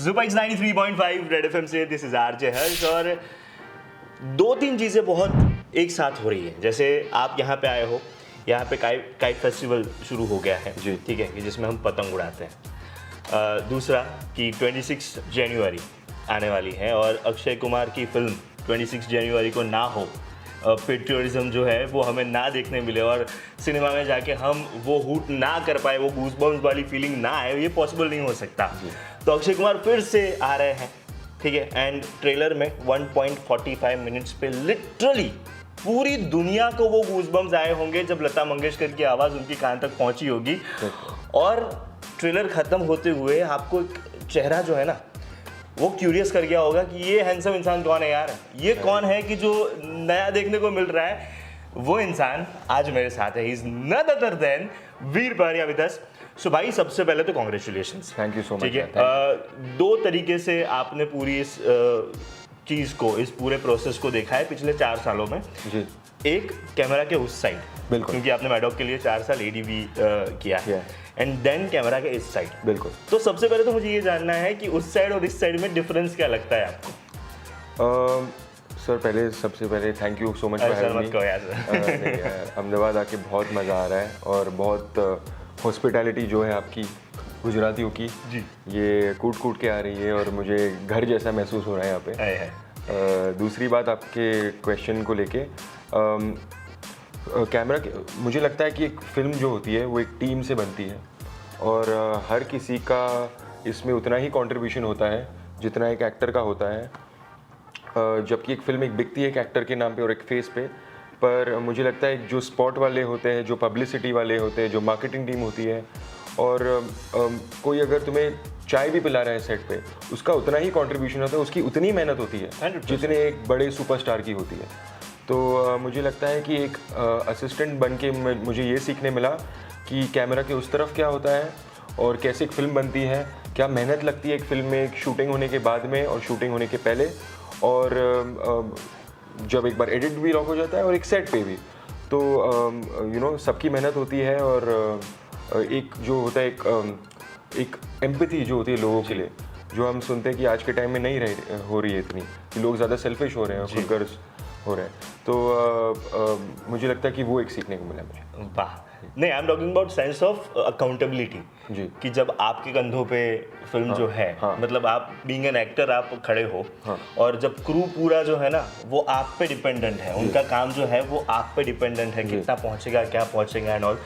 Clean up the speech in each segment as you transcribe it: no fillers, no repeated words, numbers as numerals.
Super 93.5 red FM से this is RJ हर्ष। और दो तीन चीज़ें बहुत एक साथ हो रही है। जैसे आप यहाँ पे आए हो, यहाँ पे काइट फेस्टिवल शुरू हो गया है जी, ठीक है, कि जिसमें हम पतंग उड़ाते हैं। दूसरा कि 26 जनवरी आने वाली है और अक्षय कुमार की फिल्म 26 जनवरी को ना हो, पेट्रियोटिज्म जो है वो हमें ना देखने मिले और सिनेमा में जाके हम वो हूट ना कर पाए, वो गूज़बम्स वाली फीलिंग ना आए, ये पॉसिबल नहीं हो सकता। तो अक्षय कुमार फिर से आ रहे हैं ठीक है। एंड ट्रेलर में 1.45 मिनट्स पे लिटरली पूरी दुनिया को वो गूज़बम्स आए होंगे जब लता मंगेशकर की आवाज़ उनकी कान तक पहुंची होगी। और ट्रेलर ख़त्म होते हुए आपको एक चेहरा जो है ना वो क्यूरियस कर गया होगा कि ये हैंडसम इंसान कौन है यार, ये कौन है कि जो नया देखने को मिल रहा है। वो इंसान आज मेरे साथ है, he is none other than Veer Baria with us. So भाई सबसे पहले तो congratulations, thank you so much. ठीक है। दो तरीके से आपने पूरी इस चीज़ को, इस पूरे प्रोसेस को देखा है पिछले 4 सालों में जी। एक कैमरा के उस साइड, बिल्कुल, क्योंकि आपने मैडॉक के लिए 4 साल एडीवी किया है, एंड देन कैमरा के इस साइड। बिल्कुल। तो सबसे पहले तो मुझे ये जानना है कि उस साइड और इस साइड में डिफरेंस क्या लगता है आपको? सर सबसे पहले thank you so much for having me. Ahmedabad आके बहुत मज़ा आ रहा है और बहुत हॉस्पिटैलिटी जो है आपकी गुजरातियों की जी, ये कूट कूट के आ रही है और मुझे घर जैसा महसूस हो रहा है यहाँ पे। दूसरी बात आपके क्वेश्चन को लेके, कैमरा मुझे लगता है कि एक फ़िल्म जो होती है वो एक टीम से बनती है और हर किसी का इसमें उतना ही कंट्रीब्यूशन होता है जितना एक एक्टर का होता है। जबकि एक फ़िल्म एक बिकती है एक एक्टर के नाम पे और एक फेस पे, पर मुझे लगता है जो स्पॉट वाले होते हैं, जो पब्लिसिटी वाले होते हैं, जो मार्केटिंग टीम होती है, और कोई अगर तुम्हें चाय भी पिला रहा है सेट पे, उसका उतना ही कंट्रीब्यूशन होता है, उसकी उतनी मेहनत होती है जितने एक बड़े सुपरस्टार की होती है। तो मुझे लगता है कि एक असिस्टेंट बन के मुझे ये सीखने मिला कि कैमरा के उस तरफ क्या होता है और कैसे एक फ़िल्म बनती है, क्या मेहनत लगती है एक फ़िल्म में, एक शूटिंग होने के बाद में और शूटिंग होने के पहले, और जब एक बार एडिट भी लॉक हो जाता है और एक सेट पे भी। तो सबकी मेहनत होती है और एक जो होता है एक एम्पैथी जो होती है लोगों के लिए, जो हम सुनते हैं कि आज के टाइम में नहीं हो रही है इतनी, कि लोग ज़्यादा सेल्फिश हो रहे हैं, खुदगर्ज हो रहे हैं। तो मुझे लगता है कि वो एक सीखने को मिला मुझे। वाह, नहीं, I am talking about sense of accountability जी, कि जब आपके कंधों पे फिल्म जो है, मतलब आप बीइंग एन एक्टर आप खड़े हो, और जब क्रू पूरा जो है ना वो आप पे डिपेंडेंट है, उनका काम जो है वो आप पे डिपेंडेंट है, कितना पहुंचेगा, क्या पहुंचेगा एंड ऑल।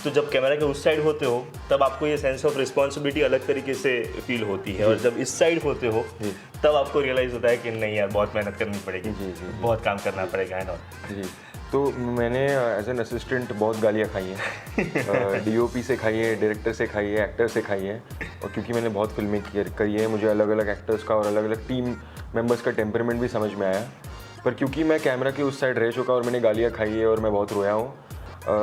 तो जब कैमरा के उस साइड होते हो तब आपको ये सेंस ऑफ रिस्पॉन्सिबिलिटी अलग तरीके से फील होती है, और जब इस साइड होते हो तब आपको रियलाइज होता है कि नहीं यार बहुत मेहनत करनी पड़ेगी, बहुत काम करना पड़ेगा एंड ऑल। जी, तो मैंने एज एन असिस्टेंट बहुत गालियाँ खाई हैं, डीओपी से खाई है, डायरेक्टर से खाई है, एक्टर से खाई है, और क्योंकि मैंने बहुत फिल्में करी है, मुझे अलग अलग एक्टर्स का और अलग अलग टीम मेंबर्स का टेम्परामेंट भी समझ में आया। पर क्योंकि मैं कैमरा के उस साइड रह चुका और मैंने गालियाँ खाई है और मैं बहुत रोया हूँ,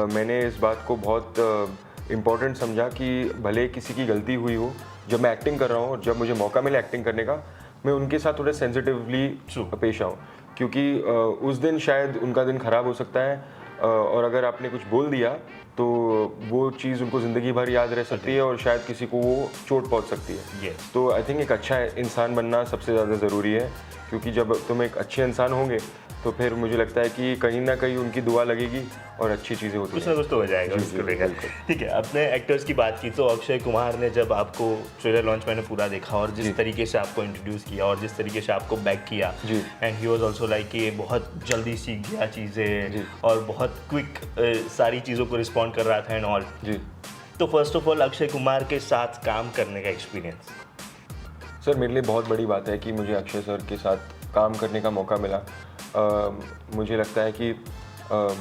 मैंने इस बात को बहुत इम्पॉर्टेंट समझा कि भले किसी की गलती हुई हो, जब मैं एक्टिंग कर रहा हूँ और जब मुझे मौका मिले एक्टिंग करने का, मैं उनके साथ थोड़े सेंसिटिवली पेश आऊँ, क्योंकि उस दिन शायद उनका दिन ख़राब हो सकता है, और अगर आपने कुछ बोल दिया तो वो चीज़ उनको ज़िंदगी भर याद रह सकती है और शायद किसी को वो चोट पहुंच सकती है। तो आई थिंक एक अच्छा इंसान बनना सबसे ज़्यादा ज़रूरी है, क्योंकि जब तुम एक अच्छे इंसान होंगे तो फिर मुझे लगता है कि कहीं ना कहीं उनकी दुआ लगेगी और अच्छी चीज़ें होती हैं, कुछ ना कुछ तो हो जाएगा उसको लेकर। ठीक है, अपने एक्टर्स की बात की तो अक्षय कुमार ने जब आपको ट्रेलर लॉन्च मैंने पूरा देखा और जिस तरीके से आपको इंट्रोड्यूस किया और जिस तरीके से आपको बैक किया, and he was also like कि बहुत जल्दी सीख गया चीज़ें और बहुत क्विक सारी चीज़ों को रिस्पॉन्ड कर रहा था एंड ऑल। तो first of all Akshay Kumar के साथ काम करने का एक्सपीरियंस? सर मेरे लिए बहुत बड़ी बात है कि मुझे अक्षय सर के साथ काम करने का मौका मिला। मुझे लगता है कि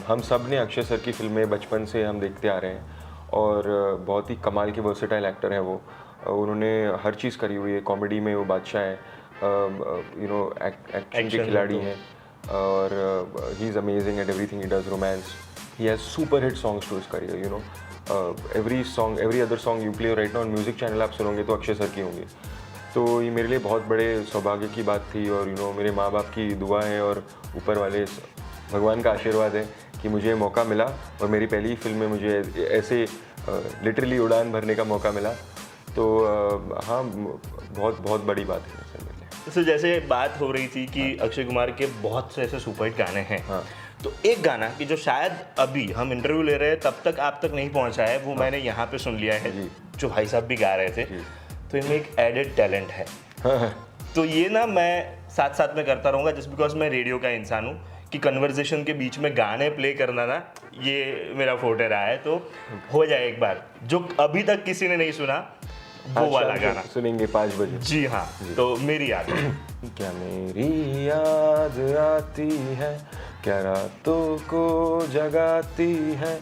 हम सब ने अक्षय सर की फिल्में बचपन से हम देखते आ रहे हैं और बहुत ही कमाल के वर्सेटाइल एक्टर हैं वो। उन्होंने हर चीज़ करी हुई है, कॉमेडी में वो बादशाह हैं, एक्शन के खिलाड़ी हैं, और he is amazing at everything he does. Romance, he has super hit songs to his career, every other song you play right now on music channel आप सुनोगे तो अक्षय सर की होंगी। तो ये मेरे लिए बहुत बड़े सौभाग्य की बात थी, और मेरे माँ बाप की दुआ है और ऊपर वाले भगवान का आशीर्वाद है कि मुझे मौका मिला और मेरी पहली फिल्म में मुझे ऐसे लिटरली उड़ान भरने का मौका मिला। तो हाँ, बहुत बहुत बड़ी बात है सर मेरे लिए। तो जैसे बात हो रही थी कि अक्षय कुमार के बहुत से ऐसे सुपरहिट गाने हैं, हाँ। तो एक गाना कि जो शायद अभी हम इंटरव्यू ले रहे हैं तब तक आप तक नहीं पहुंचा है, वो मैंने यहाँ पे सुन लिया है, जी। जो भाई साहब भी गा रहे थे, तो इनमें एक एडेड टैलेंट है। हाँ, तो ये ना मैं साथ साथ में करता रहूँगा, जस्ट बिकॉज मैं रेडियो का इंसान हूँ, कि कन्वर्सेशन के बीच में गाने प्ले करना ना, ये मेरा फोटे रहा है। तो हो जाए एक बार, जो अभी तक किसी ने नहीं सुना, वो आज वाला शाम गाना। को सुनेंगे 5 बजे। जी हाँ, तो मेरी याद है। क्या मेरी याद आती है, क्या रातों को जगाती है,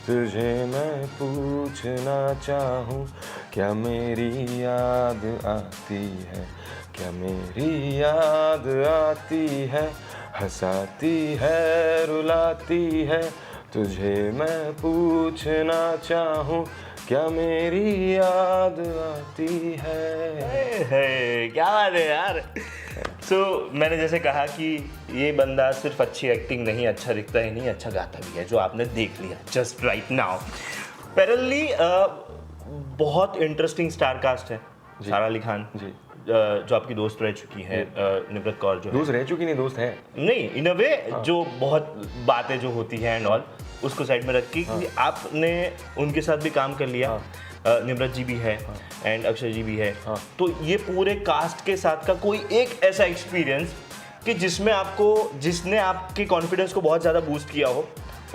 तुझे मैं पूछना चाहूँ, क्या मेरी याद आती है, क्या मेरी याद आती है, हंसाती है रुलाती है, तुझे मैं पूछना चाहूँ, क्या मेरी याद आती है। क्या बात है यार। मैंने जैसे कहा कि ये बंदा सिर्फ अच्छी एक्टिंग नहीं, अच्छा दिखता ही नहीं, अच्छा गाता भी है, जो आपने देख लिया जस्ट राइट नाउ। पैरेलली बहुत इंटरेस्टिंग स्टार कास्ट है। सारा अली खान जी, जो आपकी दोस्त रह चुकी है, निम्रत कौर जो दोस्त रह चुकी नहीं, दोस्त है नहीं, इन अ वे जो बहुत बातें जो होती हैं एंड ऑल, उसको साइड में रख के कि आपने उनके साथ भी काम कर लिया। निम्रत जी भी है एंड अक्षय जी भी है। तो ये पूरे कास्ट के साथ का कोई एक ऐसा एक्सपीरियंस कि जिसने आपके कॉन्फिडेंस को बहुत ज़्यादा बूस्ट किया हो,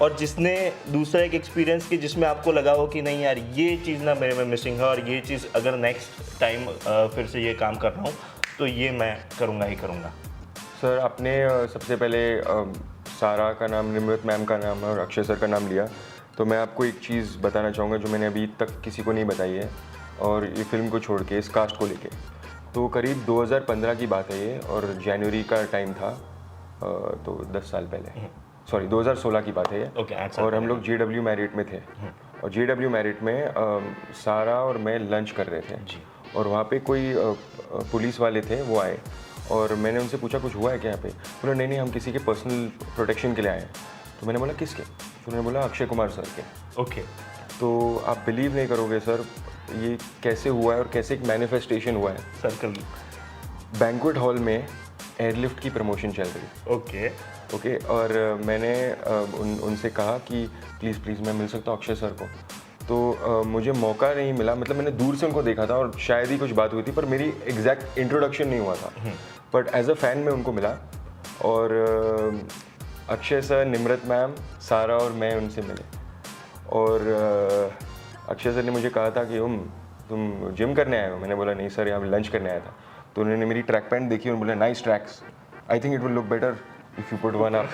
और जिसने दूसरा एक एक्सपीरियंस कि जिसमें आपको लगा हो कि नहीं यार, ये चीज़ ना मेरे में मिसिंग है, और ये चीज़ अगर नेक्स्ट टाइम फिर से ये काम कर रहा हूँ तो ये मैं करूँगा ही करूँगा। सर। आपने सबसे पहले सारा का नाम, निम्रत मैम का नाम और अक्षय सर का नाम लिया, तो मैं आपको एक चीज़ बताना चाहूँगा जो मैंने अभी तक किसी को नहीं बताई है, और ये फिल्म को छोड़ के, इस कास्ट को लेके। तो करीब 2015 की बात है ये, और जनवरी का टाइम था, तो 10 साल पहले, सॉरी 2016 की बात है ये। और हम लोग JW मैरिट में थे, और JW मैरिट में सारा और मैं लंच कर रहे थे, और वहाँ पे कोई पुलिस वाले थे, वो आए, और मैंने उनसे पूछा कुछ हुआ है क्या यहाँ पे? उन्होंने नहीं, हम किसी के पर्सनल प्रोटेक्शन के लिए आए हैं। तो मैंने बोला किसके? तो उन्होंने बोला अक्षय कुमार सर के। ओके। तो आप बिलीव नहीं करोगे सर, ये कैसे हुआ है और कैसे एक मैनिफेस्टेशन हुआ है। सर्कल बैंक्वेट हॉल में एयरलिफ्ट की प्रमोशन चल रही। ओके, और मैंने उनसे कहा कि प्लीज़ मैं मिल सकता हूँ अक्षय सर को। तो मुझे मौका नहीं मिला, मतलब मैंने दूर से उनको देखा था और शायद ही कुछ बात हुई थी, पर मेरी एग्जैक्ट इंट्रोडक्शन नहीं हुआ था। बट एज अ फ़ैन मैं उनको मिला, और अक्षय सर, निम्रत मैम, सारा और मैं उनसे मिले, और अक्षय सर ने मुझे कहा था कि तुम जिम करने आए हो? मैंने बोला नहीं सर, यहाँ लंच करने आया था। तो उन्होंने मेरी ट्रैक पैंट देखी और बोला nice tracks, I think it will look better if you put one up.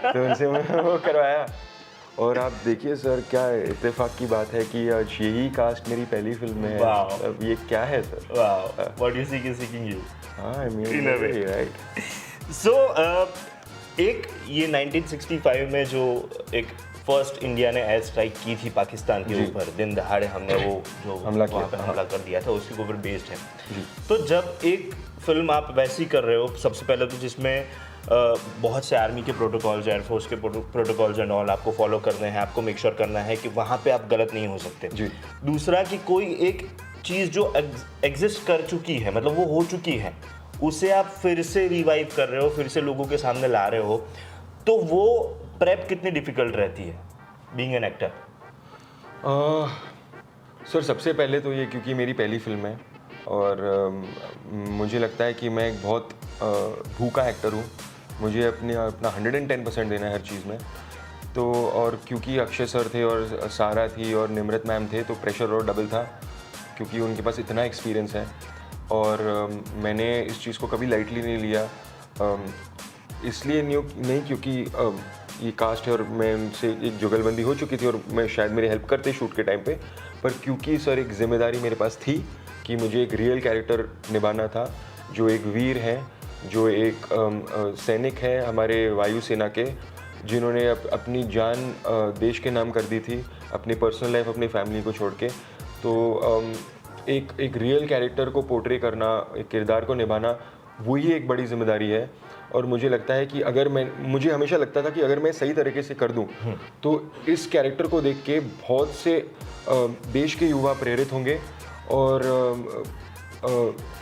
तो उनसे मैंने वो करवाया, और आप देखिए सर, क्या इत्तेफाक की बात है कि आज यही कास्ट मेरी पहली फिल्म में है। अब ये क्या है sir? What you seek is seeking you. हाँ, आई मीन राइट। सो एक ये 1965 में जो एक फर्स्ट इंडिया ने एयर स्ट्राइक की थी पाकिस्तान के ऊपर, दिन दहाड़े हमने वो जो हमला कर दिया था, उसके ऊपर बेस्ड है। तो जब एक फिल्म आप वैसी कर रहे हो, सबसे पहले तो जिसमें बहुत से आर्मी के प्रोटोकॉल्स, एयरफोर्स के प्रोटोकॉल्स एंड ऑल आपको फॉलो करने हैं, आपको मेक श्योर करना है कि वहाँ पे आप गलत नहीं हो सकते। दूसरा कि कोई एक चीज़ जो एग्जिस्ट कर चुकी है, मतलब वो हो चुकी है, उसे आप फिर से रिवाइव कर रहे हो, फिर से लोगों के सामने ला रहे हो, तो वो प्रेप कितनी डिफिकल्ट रहती है बीइंग एन एक्टर? सर सबसे पहले तो ये क्योंकि मेरी पहली फिल्म है, और मुझे लगता है कि मैं एक बहुत भूखा एक्टर हूँ, मुझे अपना 110% देना है हर चीज़ में। तो और क्योंकि अक्षय सर थे और सारा थी और निम्रत मैम थे, तो प्रेशर और डबल था, क्योंकि उनके पास इतना एक्सपीरियंस है, और मैंने इस चीज़ को कभी लाइटली नहीं लिया। इसलिए नहीं क्योंकि ये कास्ट है और मैं उनसे एक जुगलबंदी हो चुकी थी, और मैं शायद मेरी हेल्प करते शूट के टाइम पे, पर क्योंकि सर एक जिम्मेदारी मेरे पास थी कि मुझे एक रियल कैरेक्टर निभाना था, जो एक वीर है, जो एक सैनिक है हमारे वायुसेना के, जिन्होंने अपनी जान देश के नाम कर दी थी, अपनी पर्सनल लाइफ, अपनी फैमिली को छोड़ के। तो एक रियल कैरेक्टर को पोर्ट्रे करना, एक किरदार को निभाना, वही एक बड़ी जिम्मेदारी है। और मुझे लगता है कि मुझे हमेशा लगता था कि अगर मैं सही तरीके से कर दूं, तो इस कैरेक्टर को देख के बहुत से देश के युवा प्रेरित होंगे, और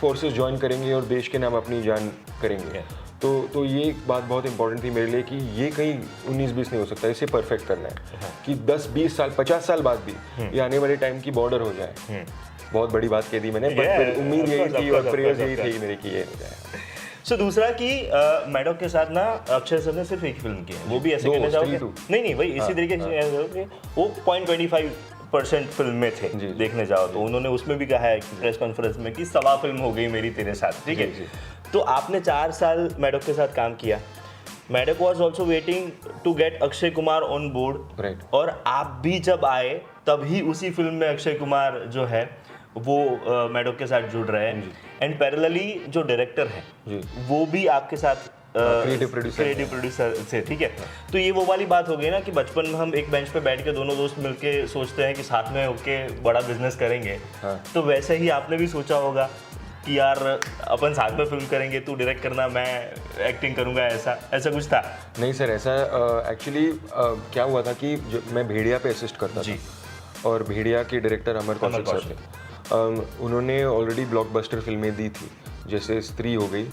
फोर्सेस ज्वाइन करेंगे और देश के नाम अपनी जान करेंगे। तो ये एक बात बहुत इंपॉर्टेंट थी मेरे लिए कि ये कहीं 19-20 नहीं हो सकता, इसे परफेक्ट करना है कि 10-20 साल 50 साल बाद भी ये आने वाले टाइम की बॉर्डर हो जाए। बहुत बड़ी बात कह दी मैंने, बट उम्मीद यही थी और प्रेयर्स यही थी मेरी कि ये हो जाए। सो दूसरा कि मैडोक के साथ ना अक्षय सर ने सिर्फ एक फिल्म की है, वो भी ऐसे कहना चाहोगे? नहीं भाई, इसी तरीके से वो 0.25% फिल्म में थे देखने जाओ तो। उन्होंने उसमें भी कहा है प्रेस कॉन्फ्रेंस में कि सवा फिल्म हो गई मेरी तेरे साथ, ठीक है। तो आपने 4 साल मैडोक के साथ काम किया। Maddock was also waiting to get Akshay Kumar on board, और आप भी जब आए तभी उसी फिल्म में अक्षय कुमार जो है वो मैडोक के साथ जुड़ रहे हैं। एंड पैरेलली जो डायरेक्टर है वो भी आपके साथ क्रिएटिव प्रोड्यूसर से, ठीक है। तो ये वो वाली बात हो गई ना कि बचपन में हम एक बेंच पे बैठ के दोनों दोस्त मिलके सोचते हैं कि साथ में होके बड़ा बिजनेस करेंगे। तो वैसे ही आपने भी सोचा होगा कि यार अपन साथ में फिल्म करेंगे, तू डायरेक्ट करना, मैं एक्टिंग करूंगा, ऐसा कुछ था? नहीं सर, ऐसा एक्चुअली क्या हुआ था कि मैं भेड़िया पे असिस्ट करता था, और भेड़िया के डायरेक्टर अमर कौशिक सर थे। उन्होंने ऑलरेडी ब्लॉकबस्टर फिल्में दी थी, जैसे स्त्री हो गई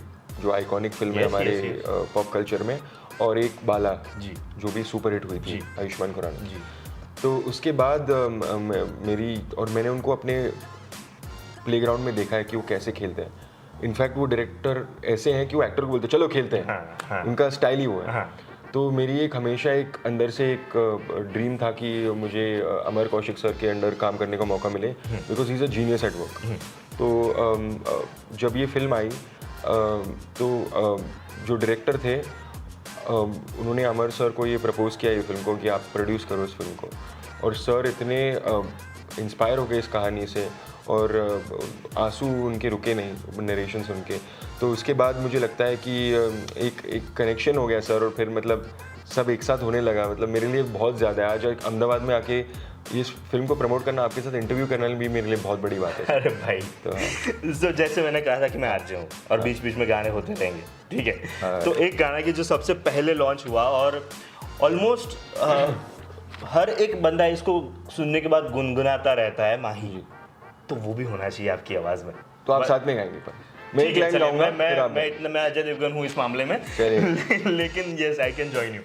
जो आइकॉनिक फिल्म है हमारे पॉप कल्चर में, और एक बाला जो भी सुपरहिट हुई थी आयुष्मान खुराना। तो उसके बाद मैंने उनको अपने प्लेग्राउंड में देखा है कि वो कैसे खेलते हैं। इनफैक्ट वो डायरेक्टर ऐसे हैं कि वो एक्टर को बोलते चलो खेलते हैं, उनका स्टाइल ही वो है। तो मेरी एक हमेशा एक अंदर से एक ड्रीम था कि मुझे अमर कौशिक सर के अंडर काम करने का मौका मिले, because he is a genius at work. तो जब ये फिल्म आई तो जो डायरेक्टर थे उन्होंने अमर सर को ये प्रपोज किया ये फिल्म को कि आप प्रोड्यूस करो इस फिल्म को, और सर इतने इंस्पायर हो गए इस कहानी से, और आंसू उनके रुके नहीं नरेशन सुन के। तो उसके बाद मुझे लगता है कि एक कनेक्शन हो गया सर, और फिर मतलब सब एक साथ होने लगा। मतलब मेरे लिए बहुत ज़्यादा है, आज अहमदाबाद में आके इस फिल्म को प्रमोट करना, आपके साथ इंटरव्यू करना भी मेरे लिए बहुत बड़ी बात है। अरे भाई, तो जैसे मैंने कहा था कि मैं आज जाऊँ और बीच बीच में गाने होते रहेंगे, ठीक है। तो एक गाना की जो सबसे पहले लॉन्च हुआ और ऑलमोस्ट हर एक बंदा इसको सुनने के बाद गुनगुनाता रहता है, माही, तो वो भी होना चाहिए आपकी आवाज़ में। तो आप साथ में गाएंगे? पर मैं एक लाइन गाऊंगा, मैं अजय देवगन हूँ इस मामले में लेकिन yes, I can join you.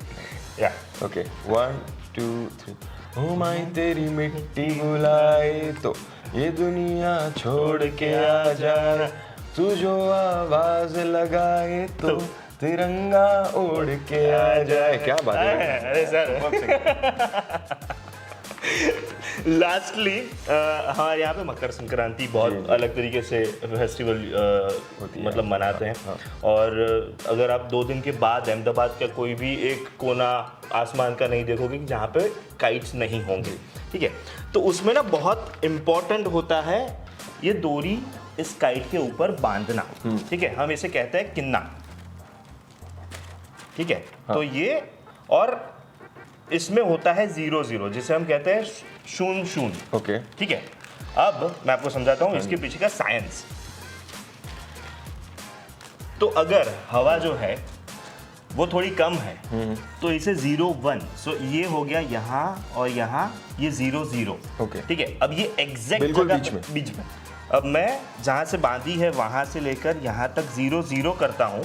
या ओके, 1 2 3। ओ माई तेरी मिट्टी बुलाए तो ये दुनिया छोड़ के आ जा, तू जो आवाज लगाए तो तिरंगा ओढ़ के आ जाए। क्या बात है, अरे सर। लास्टली हमारे यहाँ पे मकर संक्रांति बहुत अलग तरीके से फेस्टिवल मतलब मनाते हैं। और अगर आप 2 दिन के बाद अहमदाबाद का कोई भी एक कोना आसमान का नहीं देखोगे कि जहाँ पे काइट्स नहीं होंगे, ठीक है। तो उसमें ना बहुत इम्पोर्टेंट होता है ये डोरी इस काइट के ऊपर बांधना, ठीक है। हम इसे कहते हैं किन्ना, ठीक है। तो ये, और इसमें होता है 0-0 जिसे हम कहते हैं 0-0, ओके, ठीक है। अब मैं आपको समझाता हूँ इसके पीछे का साइंस। तो अगर हवा जो है वो थोड़ी कम है तो इसे 0-1, सो ये हो गया यहाँ और यहाँ ये 0-0, ओके, ठीक है। अब ये एग्जैक्ट जगह बीच में अब मैं जहाँ से बांधी है वहाँ से लेकर यहाँ तक 0-0 करता हूँ,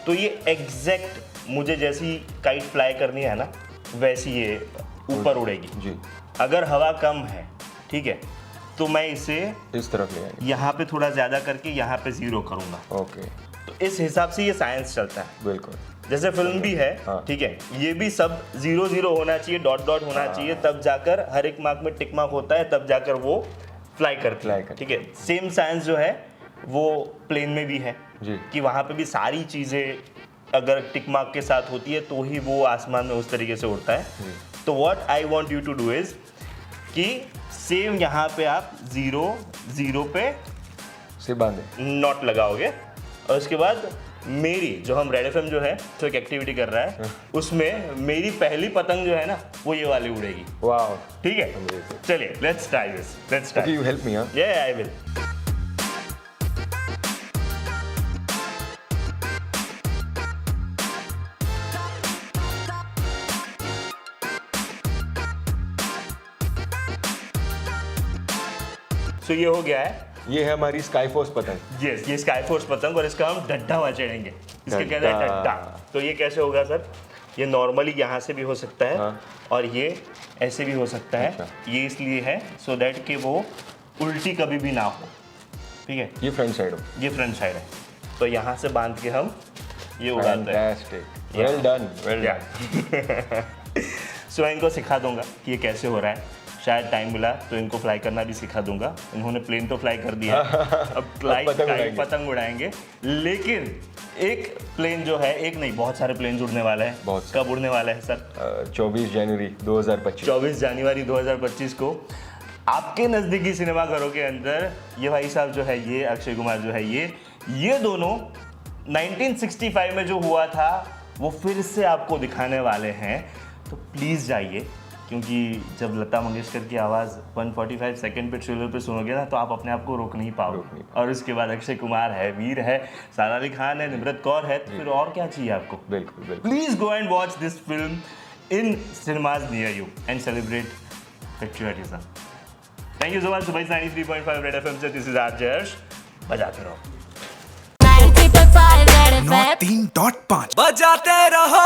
तो ये एग्जैक्ट मुझे जैसी काइट फ्लाई करनी है ना वैसी ये ऊपर उड़ेगी जी। अगर हवा कम है, ठीक है, तो मैं इसे इस तरफ ले आएंगे, यहाँ पे थोड़ा ज़्यादा करके यहाँ पे 0 करूँगा, ओके। तो इस हिसाब से ये साइंस चलता है। बिल्कुल, जैसे फिल्म भी है, ठीक है, ये भी सब 0-0 होना चाहिए, डॉट डॉट होना चाहिए, तब जाकर हर एक मार्क में टिक मार्क होता है, तब जाकर वो फ्लाई करती है, ठीक है। सेम साइंस जो है वो प्लेन में भी है जी, कि वहाँ पे भी सारी चीज़ें अगर टिक मार्क के साथ होती है तो ही वो आसमान में उस तरीके से उड़ता है। तो what I want you to do is कि सेम यहाँ पे आप 0-0 पे से बांधे नॉट लगाओगे, और उसके बाद मेरी जो हम रेड एफएम जो है तो एक एक्टिविटी कर रहा है उसमें मेरी पहली पतंग जो है ना वो ये वाली उड़ेगी। वाओ, ठीक है, चलिए let's try this, let's try. You help me? या आई विल। सो ये हो गया है, ये है हमारी स्काई फोर्स पतंग। यस, ये स्काई फोर्स पतंग, और इसका हम डड्डा चढ़ेंगे, इसके कहते हैं डड्डा। डड्डा। तो ये कैसे होगा सर? ये नॉर्मली यहाँ से भी हो सकता है, हाँ। और ये ऐसे भी हो सकता है। अच्छा। ये इसलिए है सो दैट कि वो उल्टी कभी भी ना हो, ठीक है? ये फ्रंट साइड हो। ये फ्रंट साइड है, तो यहाँ से बांध के हम ये उड़ाते हैं। फैंटास्टिक, वेल डन, वेल या डन। सो मैं इनको सिखा दूंगा कि ये कैसे हो रहा है। शायद टाइम मिला तो इनको फ्लाई करना भी सिखा दूंगा। इन्होंने प्लेन तो फ्लाई कर दिया है, अब पतंग उड़ाएंगे। लेकिन एक प्लेन जो है, एक नहीं बहुत सारे प्लेन उड़ने वाले हैं। बहुत। कब उड़ने वाले हैं सर? 24 जनवरी 2025। 24 जनवरी 2025 को आपके नज़दीकी सिनेमाघरों के अंदर ये भाई साहब जो है, ये अक्षय कुमार जो है, ये दोनों 1965 में जो हुआ था वो फिर से आपको दिखाने वाले हैं। तो प्लीज़ जाइए, क्योंकि जब लता मंगेशकर की आवाज़ 145 सेकंड पे ट्रेलर पे सुनोगे ना, तो आप अपने आप को रोक नहीं पाओगे। और उसके बाद अक्षय कुमार है, वीर है, सारा अली खान है, निम्रत कौर है, तो फिर और क्या चाहिए आपको? बिल्कुल बिल्कुल। Please go and watch this film in cinemas near you and celebrate patriotism. Thank you so much. Dubai 93.5 Red FM से this is RJ Harsh. बजाते रहो। 93.5 Red FM 9 3.5 बजाते रहो।